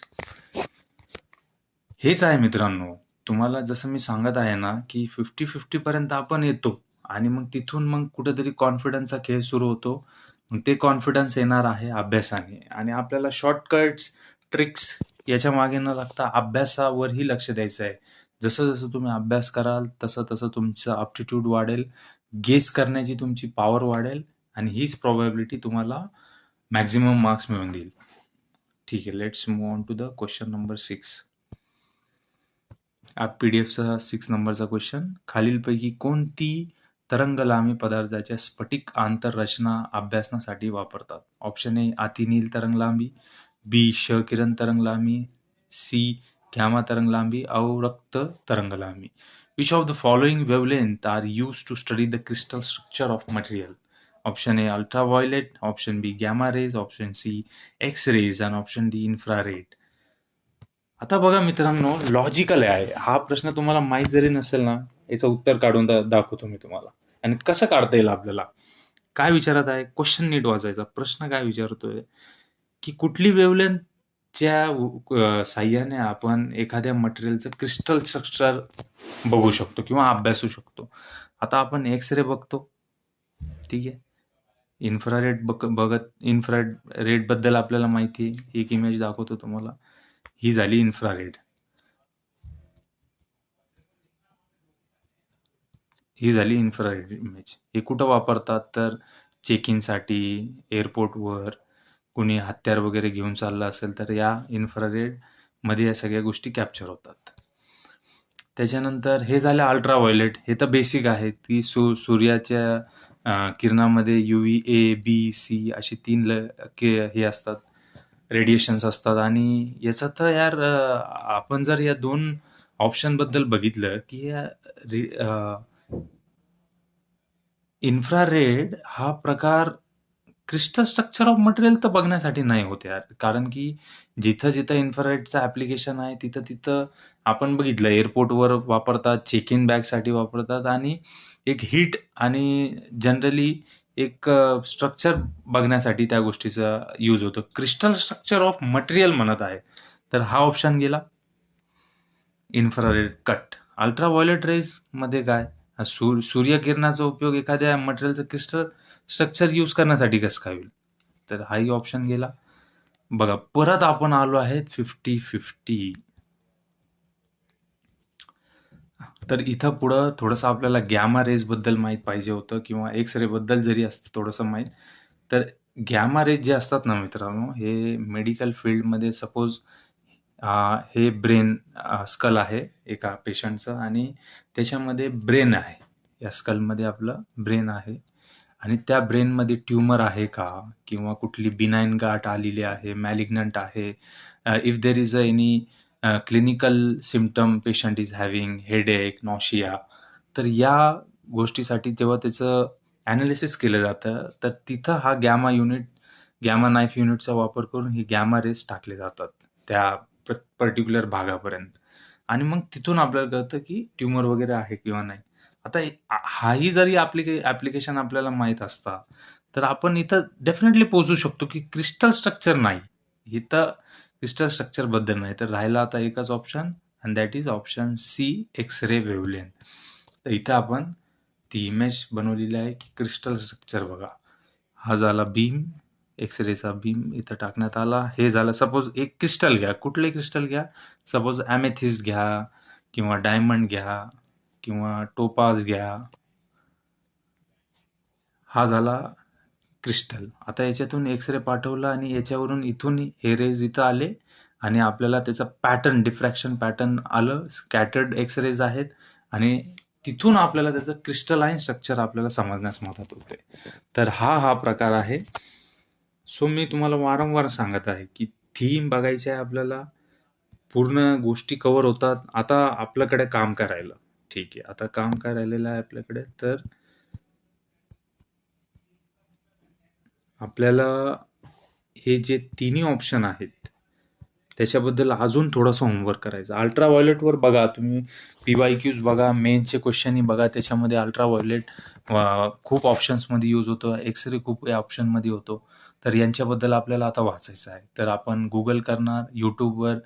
[SPEAKER 1] हेच आहे मित्रांनो. तुम्हाला जसं मी सांगत आहे ना, की 50-50 पर्यंत आपण येतो आणि मग तिथून मग कुठेतरी कॉन्फिडन्सचा खेळ सुरू होतो. मग ते कॉन्फिडन्स येणार आहे अभ्यासाने, आणि आपल्याला शॉर्टकट्स, ट्रिक्स याच्या मागे न लागता अभ्यासावरही लक्ष द्यायचं आहे. जसं-जसं तुम्ही अभ्यास कराल, तसं-तसं तुमचं अप्टिट्यूड वाढेल, गेस करण्याची तुमची पॉवर वाढेल, आणि हीच प्रोबॅबिलिटी तुम्हाला मॅक्सिमम मार्क्स मिळवून देईल. ठीक आहे. Let's move on to the question number 6. PDF चा 6 नंबरचा क्वेश्चन. खालीलपैकी कोणती तरंगलांबी पदार्थाच्या स्फटिक आंतररचना अभ्यासण्यासाठी वापरतात? ऑप्शन ए अतिनील तरंगलांबी, बी क्ष-किरण तरंगलांबी, सी गॅमा तरंगलांबी, अवरक्त तरंगलांबी. Which of the following wavelength are used to study the crystal structure of material? Option A ultraviolet, option B gamma rays, option C X rays, आणि ऑप्शन डी इन्फ्रारेड. आता बघा मित्रांनो, लॉजिकल आहे हा प्रश्न. तुम्हाला माहीत जरी नसेल ना, याचं उत्तर काढून दाखवतो मी तुम्हाला. आणि कसं काढता येईल आपल्याला. काय विचारत आहे, क्वेश्चन नीट वाचायचा. प्रश्न काय विचारतोय की कुठली वेव्हलेंथच्या साह्याने आपण एखाद्या मटेरियलचं क्रिस्टल स्ट्रक्चर बघू शकतो किंवा अभ्यासू शकतो. आता आपण एक्स रे बघतो, ठीक आहे. इन्फ्रारेड बघत, इन्फ्रारेड बद्दल आपल्याला माहिती आहे. एक इमेज दाखवतो तुम्हाला. ही झाली इन्फ्रारेड. ही झाली इन्फ्रारेड इमेज. हे कुठं वापरतात तर चेक इनसाठी, एअरपोर्टवर कोणी हत्यार वगैरे घेऊन चाललं असेल तर या इन्फ्रारेडमध्ये या सगळ्या गोष्टी कॅप्चर होतात. त्याच्यानंतर हे झालं अल्ट्राव्हायोलेट. हे तर बेसिक आहे की सूर्याच्या किरणामध्ये UV A, B, C अशी 3 हे असतात, रेडिएशन्स असतात. आणि याचं तर यार आपण जर या 2 ऑप्शनबद्दल बघितलं की इन्फ्रारेड हा प्रकार क्रिस्टल स्ट्रक्चर ऑफ मटेरियल तर बघण्यासाठी नाही होत यार. कारण की जिथं-जिथं इन्फ्रारेडचं ॲप्लिकेशन आहे तिथं-तिथं आपण बघितलं एअरपोर्टवर वापरतात, चेक इन बॅगसाठी वापरतात आणि एक हीट आणि जनरली एक स्ट्रक्चर बघण्यासाठी त्या गोष्टीचा यूज होतो. क्रिस्टल स्ट्रक्चर ऑफ मटेरियल म्हणत आहे. तर हा ऑप्शन गेला इन्फ्रारेड कट. अल्ट्राव्हायोलेट रेजमध्ये काय? सूर्यकिरणाचा उपयोग एखाद्या मटेरियलचं क्रिस्टल स्ट्रक्चर यूज करण्यासाठी कसं काय होईल? तर हाही ऑप्शन गेला. बघा परत आपण आलो आहे 50-50. तर इथं पुढं थोडंसं आपल्याला गॅमा रेजबद्दल माहीत पाहिजे होतं किंवा एक्स रेबद्दल जरी असतं थोडंसं माहीत. तर गॅमा रेज जे असतात ना मित्रांनो, हे मेडिकल फील्डमध्ये सपोज हे ब्रेन स्कल आहे एका पेशंटचं आणि त्याच्यामध्ये ब्रेन आहे. या स्कलमध्ये आपलं ब्रेन आहे आणि त्या ब्रेनमध्ये ट्यूमर आहे का? किंवा कुठली बिनाइन गाठ आलेली आहे, मॅलिग्नंट आहे, if there is any clinical symptom patient is having, headache, nausea. तर या गोष्टीसाठी जेव्हा त्याचं ॲनालिसिस केलं जातं, तर तिथं हा गॅमा नाईफ युनिटचा वापर करून ही गॅमा रेज टाकले जातात त्या पर्टिक्युलर भागापर्यंत. आणि मग तिथून आपल्याला कळतं की ट्यूमर वगैरे आहे किंवा नाही. आता हाही जरी ॲप्लिकेशन आपल्याला माहीत असता, तर आपण इथं डेफिनेटली पोहोचू शकतो की क्रिस्टल स्ट्रक्चर नाही. इथं क्रिस्टल स्ट्रक्चरबद्दल नाही. तर राहिला आता एकच option and that is option C, X ray wavelength. तर इथं आपण ती इमेज बनवलेली आहे की क्रिस्टल स्ट्रक्चर बघा. हा झाला बीम, एक्स-रेचा बीम इथं टाकण्यात आला. हे झालं सपोज एक क्रिस्टल घ्या. कुठले क्रिस्टल घ्या? सपोज ॲमेथिस्ट घ्या किंवा डायमंड घ्या किंवा टोपाज घ्या. हा झाला क्रिस्टल. आता याच्यातून एक्स-रे पाठवला आणि याच्यावरून इथून हे रेज इथं आले आणि आपल्याला त्याचा पॅटर्न, डिफ्रॅक्शन पॅटर्न आलं. स्कॅटर्ड एक्स-रेज आहेत आणि तिथून आपल्याला त्याचं क्रिस्टलाइन स्ट्रक्चर आपल्याला समजण्यास मदत होते. तर हा प्रकार आहे. सो मी तुम्हाला वारंवार सांगत आहे की थीम बघायची आहे आपल्याला. पूर्ण गोष्टी कव्हर होतात. आता आपल्याकडे काम काय राहिलं? ठीक आहे. आता काम काय राहिलेलं आहे आपल्याकडे? तर आपल्याला हे जे तिन्ही ऑप्शन आहेत त्याच्याबद्दल अजून थोडंसं होमवर्क करायचं. अल्ट्राव्हायोलेटवर बघा तुम्ही, PYQs बघा, मेन्सचे क्वेश्चनही बघा. त्याच्यामध्ये अल्ट्राव्हायोलेट खूप ऑप्शन्समध्ये यूज होतो. एक्स-रे खूप या ऑप्शनमध्ये होतो. तर यांच्याबद्दल आपल्याला आता वाचायचं आहे. तर आपण गुगल करणार, यूट्यूबवर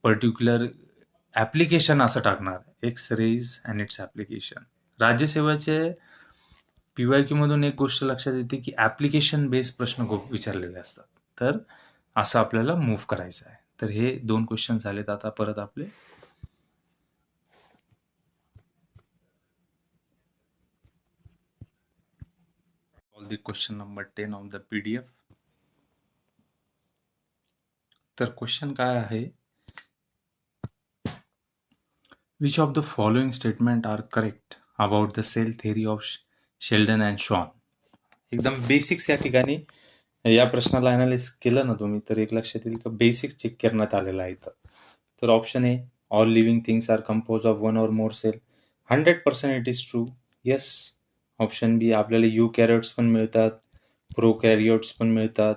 [SPEAKER 1] पर्टिक्युलर ॲप्लिकेशन असं टाकणार, एक्स-रेज अँड इट्स ॲप्लिकेशन. राज्यसेवेचे PYQ मधून एक गोष्ट लक्षात येते की ॲप्लिकेशन बेस्ड प्रश्न खूप विचारलेले असतात. तर असं आपल्याला मूव्ह करायचं आहे. तर हे 2 क्वेश्चन झालेत आता परत आपले. All the question number 10 of the PDF. तर क्वेश्चन काय आहे? Which of the following statement are correct about the cell theory of Schleiden and Schwann? एकदम बेसिक्स या ठिकाणी या प्रश्नाला अनालिस केलं ना तुम्ही तर एक लक्षात येईल की बेसिक्स चेक करण्यात आलेलं आहे इथं. तर option A, all living things are composed of 1 or more cell. 100% it is true. Yes. Option B, आपल्याला युकॅरियोट्स पण मिळतात, प्रोकॅरियोट्स पण मिळतात,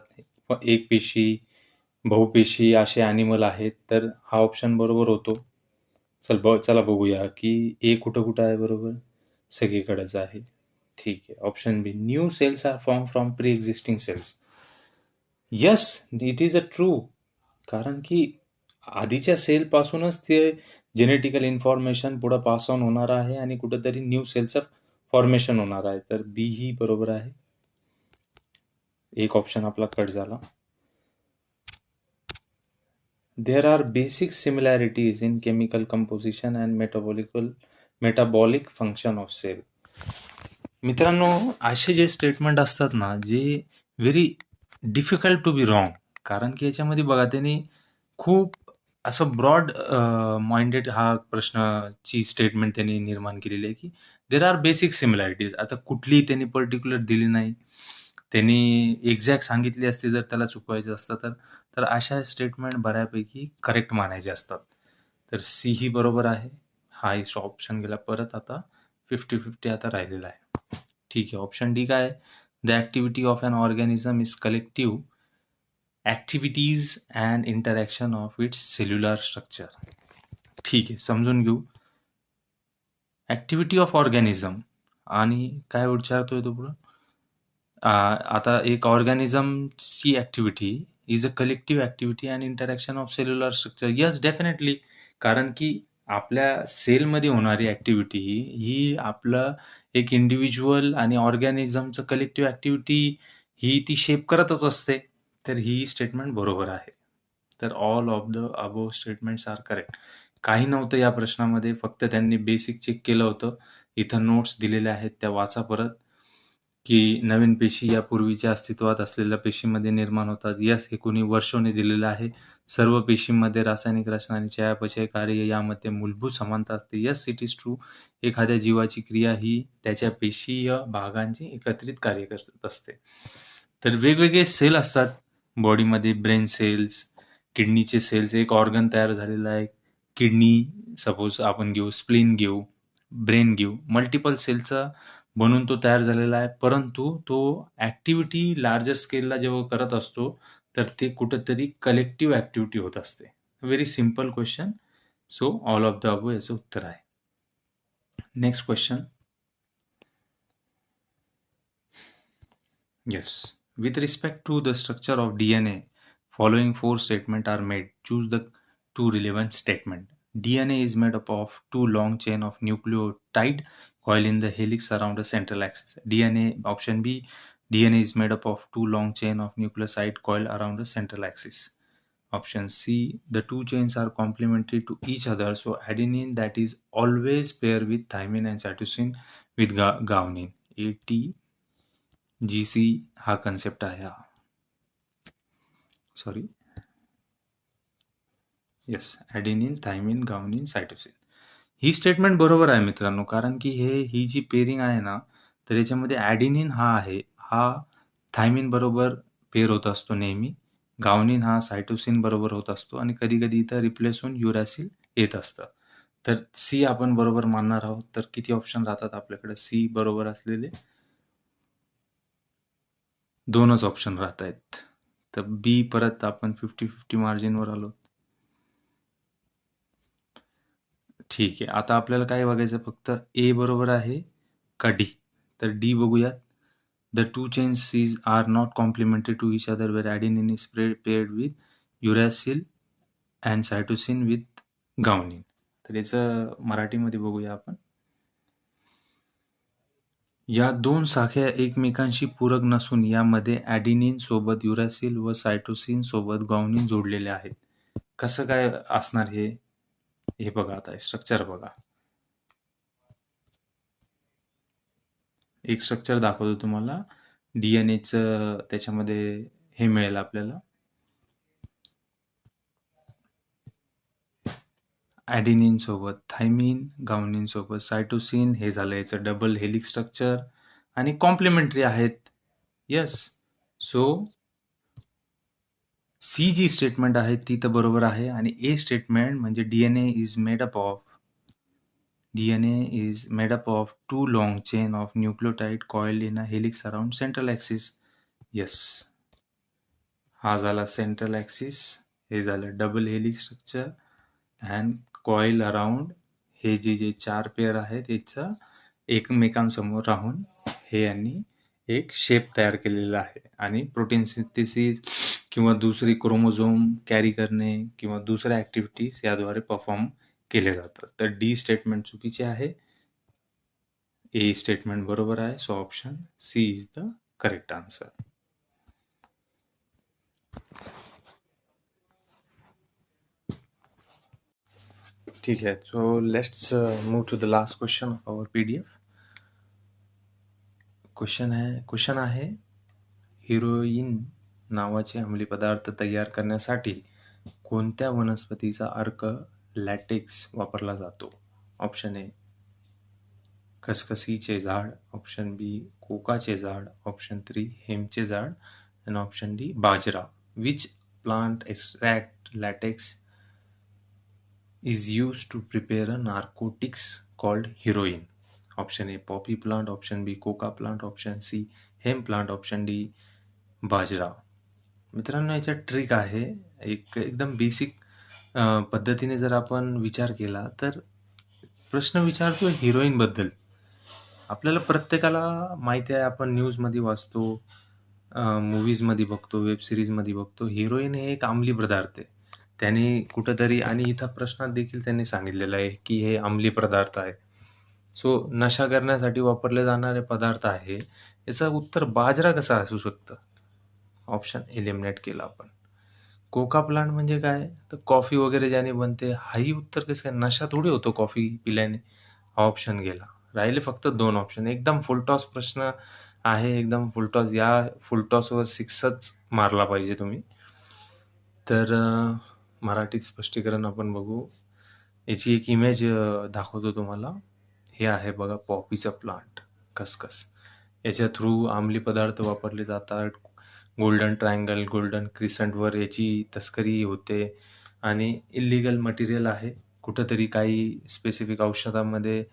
[SPEAKER 1] एक पेशी, बहुपेशी असे ॲनिमल आहेत. तर हा ऑप्शन बरोबर होतो. चला बघूया की ए कुठं कुठं आहे बरोबर. सगळीकडेच आहे. ठीक आहे. Option B, new cells are form from pre existing cells. Yes, it is a true. कारण की आधीच्या सेलपासूनच ते जेनेटिकल इन्फॉर्मेशन पुढं पास ऑन होणार आहे आणि कुठंतरी न्यू सेलचं फॉर्मेशन होणार आहे. तर बी ही बरोबर आहे. एक ऑप्शन आपला कट झाला. There are basic similarities in chemical composition and metabolic function of cell. मित्रांनो, असे जे स्टेटमेंट असतात ना, जे very difficult to be wrong. कारण की याच्यामध्ये बघा त्यांनी खूप असं ब्रॉड माइंडेड हा प्रश्नाची स्टेटमेंट त्यांनी निर्माण केलेली आहे, की देअर आर बेसिक सिमिलॅरिटीज. आता कुठलीही त्यांनी पर्टिक्युलर दिली नाही. त्यांनी एक्झॅक्ट सांगितली असती जर त्याला चुकवायचं असतं तर अशा स्टेटमेंट बऱ्यापैकी करेक्ट मानायचे असतात. तर सी ही बरोबर आहे. हा इस ऑप्शन गेला. परत आता 50-50 आता राहिलेला आहे. ठीक आहे. ऑप्शन डी काय आहे? The activity of an organism is collective activities and interaction of its cellular structure. ठीक आहे, समजून घेऊ. ॲक्टिव्हिटी ऑफ ऑर्गॅनिझम आणि काय विचारतोय तो पुढं? आता एक ऑर्गॅनिझमची activity is a collective activity and interaction of cellular structure. Yes, definitely. कारण की आपल्या सेलमध्ये होणारी ॲक्टिव्हिटी ही आपलं एक इंडिव्हिज्युअल आणि ऑर्गॅनिझमचं कलेक्टिव्ह ॲक्टिव्हिटी ही ती शेप करतच असते. तर ही स्टेटमेंट बरोबर आहे. तर all of the above statements are correct. काही नव्हतं या प्रश्नामध्ये, फक्त त्यांनी बेसिक चेक केलं होतं. इथं नोट्स दिलेल्या आहेत, त्या वाचा परत. की नवीन पेशी या पूर्वीच्या अस्तित्वात असलेल्या पेशीमध्ये निर्माण होतात. यस, हे कोणी वर्षोने दिलेलं आहे. सर्व पेशींमध्ये रासायनिक रचना आणि चयापचय कार्य यामध्ये मूलभूत समानता असते. Yes, it is true. एखाद्या जीवाची क्रिया ही त्याच्या पेशीय भागांची एकत्रित कार्य करत असते. तर वेगवेगळे सेल असतात बॉडीमध्ये. ब्रेन सेल्स, किडनीचे सेल्स, एक ऑर्गन तयार झालेला आहे. किडनी सपोज आपण घेऊ, स्प्लीन घेऊ, ब्रेन घेऊ. मल्टिपल सेलचा बनून तो तयार झालेला आहे. परंतु तो ॲक्टिव्हिटी लार्जर स्केलला जेव्हा करत असतो, तर ते कुठेतरी कलेक्टिव्ह ॲक्टिव्हिटी होत असते. Very simple question. So all of the above याचं उत्तर आहे. Next question. Yes. With respect to the structure of DNA, following four statements are made. Choose the two relevant statement. DNA is made up of two long chain of nucleotide coil in the helix around a central axis. DNA, option B, DNA is made up of two long chain of nucleoside coil around a central axis. Option C, the two chains are complementary to each other. So adenine that is always pair with thymine and cytosine with guanine. ATGC हा concept आहे हा. Sorry, yes, adenine, thymine, guanine, cytosine. ही statement बरोबर आहे मित्रांनो. कारण की ही जी pairing आहे ना, तर याच्यामध्ये ॲडेनिन हा आहे, हा थायमिन बरोबर पेर होत असतो नेहमी. गावनिन हा सायटोसिन बरोबर होत असतो आणि कधी कधी इथं रिप्लेस होऊन युरॅसिल येत असतं. तर सी आपण बरोबर मानणार आहोत. तर किती ऑप्शन राहतात आपल्याकडे सी बरोबर असलेले? दोनच ऑप्शन राहत आहेत. तर बी परत आपण 50-50 मार्जिनवर आलो. ठीक आहे. आता आपल्याला काय बघायचं, फक्त ए बरोबर आहे का डी? तर डी बघूयात. The two chains are not complementary to each other where adenine is paired with uracil and cytosine with guanine. तर याचं मराठीमध्ये बघूया आपण. या दोन साख्या एकमेकांशी पूरक नसून यामध्ये ॲडेनिन सोबत युरॅसिल व सायटोसिन सोबत गावनिन जोडलेले आहेत. कसं काय असणार हे? हे बघा, आता स्ट्रक्चर बघा. एक स्ट्रक्चर दाखवतो तुम्हाला. डीएनएचं त्याच्यामध्ये हे मिळेल आपल्याला. ॲडेनिन सोबत थायमिन, गावनिन सोबत सायटोसिन, हे झालं याचं डबल हेलिक्स स्ट्रक्चर आणि कॉम्प्लिमेंटरी आहेत. येस. सो सी जी स्टेटमेंट आहे ती तर बरोबर आहे. आणि ए स्टेटमेंट म्हणजे DNA is made up of two long chain of nucleotide coiled in a helix around central axis. Yes, हा झाला सेंट्रल ॲक्सिस, हे झालं double helix structure and coil around. हे जे चार पेअर आहेत याचं एकमेकांसमोर राहून हे यांनी एक शेप तयार केलेला आहे. आणि प्रोटीन सिंथेसिस किंवा दुसरी क्रोमोझोम कॅरी करणे किंवा दुसऱ्या ॲक्टिव्हिटीज याद्वारे परफॉर्म केले जातात. तर डी स्टेटमेंट चुकीचे आहे. ए स्टेटमेंट बरोबर आहे. So option C is the correct answer. ठीक है, so let's move to the last question of our PDF. Question आहे, हिरोईन नावाचे अंमली पदार्थ तयार करण्यासाठी कोणत्या वनस्पतीचा अर्क लॅटेक्स वापरला जातो? ऑप्शन ए खसखसीचे झाड, ऑप्शन बी कोकाचे झाड, ऑप्शन 3 हेमचे झाड आणि option D bajra. Which plant extract LaTeX is used to prepare a narcotics called heroin? Option A poppy plant, option B coca plant, option C hemp plant, option D बाजरा. मित्रांनो, याच्यात trick आहे. एकदम basic पद्धतीने जर आपण विचार केला तर प्रश्न विचारतो हिरोईन बद्दल. आपल्याला प्रत्येकाला माहिती आहे, आपण न्यूजमध्ये वाचतो, मूवीजमध्ये बघतो, वेब सिरीजमध्ये बघतो, हिरोईन हे एक अंमली पदार्थ आहे. त्याने कुठंतरी, आणि इथं प्रश्नात देखील त्यांनी सांगितलेलं आहे की हे अंमली पदार्थ आहे. सो नशा करण्यासाठी वापरले जाणारे पदार्थ आहे. याचं उत्तर बाजरा कसा असू शकतं? ऑप्शन एलिमिनेट केला आपण. कोका प्लांट म्हणजे काय? तर कॉफी वगैरे ज्याने बनते. हाही उत्तर कसं काय? नशा थोडी होतो कॉफी पिल्याने. हा ऑप्शन गेला. राहिले फक्त 2 ऑप्शन. एकदम फुलटॉस प्रश्न आहे, एकदम फुलटॉस. या फुलटॉसवर 6च मारला पाहिजे तुम्ही. तर मराठीत स्पष्टीकरण आपण बघू. याची एक इमेज दाखवतो तुम्हाला. हे आहे बघा, पॉपीचा प्लांट, खसखस. याच्या थ्रू अंमली पदार्थ वापरले जातात. गोल्डन ट्रायंगल, गोल्डन क्रिसंटवर याची तस्करी होते आणि इल्लीगल मटेरियल आहे. कुठंतरी काही स्पेसिफिक औषधामध्ये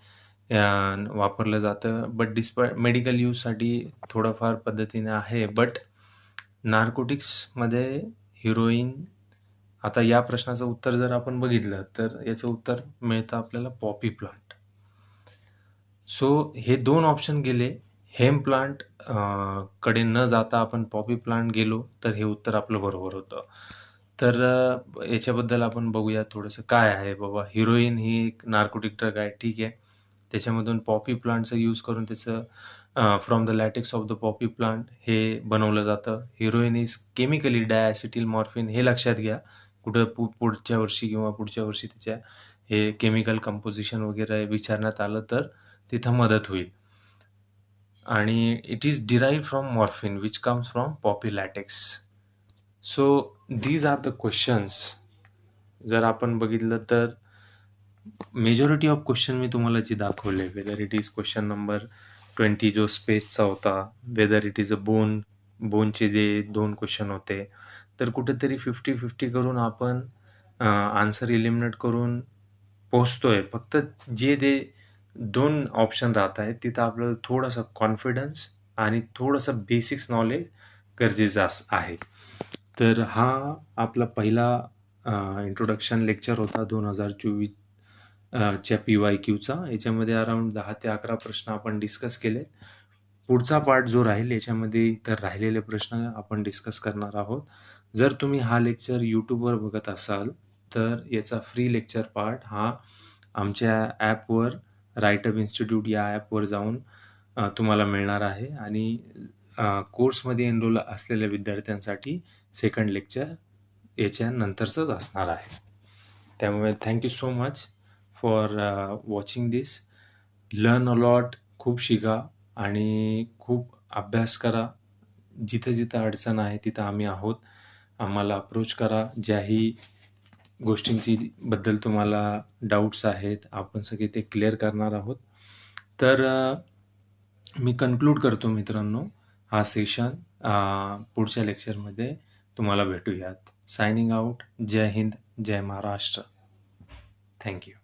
[SPEAKER 1] वापरलं जातं. बट डिस्पाईट मेडिकल यूजसाठी थोडंफार पद्धतीने आहे. बट नार्कोटिक्समध्ये हिरोईन. आता या प्रश्नाचं उत्तर जर आपण बघितलं तर याचं उत्तर मिळतं आपल्याला पॉपी प्लांट. सो हे 2 ऑप्शन गेले. हेम प्लांट कडे न जाता आपण पॉपी प्लांट गेलो तर हे उत्तर आपलं बरोबर होतं. तर याच्याबद्दल आपण बघूया थोडंसं काय आहे बाबा. हिरोईन ही एक नार्कोटिक ड्रग आहे, ठीक आहे. त्याच्यामधून पॉपी प्लांटचा यूज करून त्याचं from the latex of the poppy plant हे बनवलं जातं. Heroin is chemically diacetyl morphine. हे लक्षात घ्या. कुठं पुढच्या वर्षी किंवा पुढच्या वर्षी त्याच्या हे केमिकल कंपोजिशन वगैरे विचारण्यात आलं तर तिथं मदत होईल. आणि it is derived from morphine which comes from poppy latex. So these are the questions. जर आपण बघितलं तर मेजॉरिटी ऑफ क्वेश्चन मी तुम्हाला जे दाखवले, whether it is question number 20 जो स्पेसचा होता, वेदर इट इज अ बोनचे जे 2 क्वेश्चन होते, तर कुठेतरी 50-50 करून आपण आन्सर एलिमिनेट करून पोहोचतोय. फक्त जे 2 ऑप्शन राहत आहेत तिथं आपल्याला थोडासा कॉन्फिडन्स आणि थोडंसं बेसिक्स नॉलेज गरजेचं आहे. तर हा आपला पहिला इंट्रोडक्शन लेक्चर होता 2024 च्या PYQचा. याच्यामध्ये अराउंड 10 ते 11 प्रश्न आपण डिस्कस केले. पुढचा पार्ट जो राहील याच्यामध्ये इतर राहिलेले प्रश्न आपण डिस्कस करणार आहोत. जर तुम्ही हा लेक्चर यूट्यूबवर बघत असाल तर याचा फ्री लेक्चर पार्ट हा आमच्या ॲपवर, राईटअप इन्स्टिट्यूट या ॲपवर जाऊन तुम्हाला मिळणार आहे. आणि कोर्समध्ये एनरोल असलेल्या विद्यार्थ्यांसाठी सेकंड लेक्चर याच्या नंतरचंच असणार आहे. त्यामुळे thank you so much for watching this. Learn a lot. खूप शिका आणि खूप अभ्यास करा. जिथं जिथं अडचण आहे तिथं आम्ही आहोत. आम्हाला अप्रोच करा. ज्याही गोष्टींची बद्दल तुम्हाला डाऊट्स आहेत, आपण सगळे ते क्लिअर करणार आहोत. तर मी कन्क्लूड करतो मित्रांनो हा सेशन. पुढच्या लेक्चरमध्ये तुम्हाला भेटूयात. Signing out. जय हिंद, जय महाराष्ट्र. थँक्यू.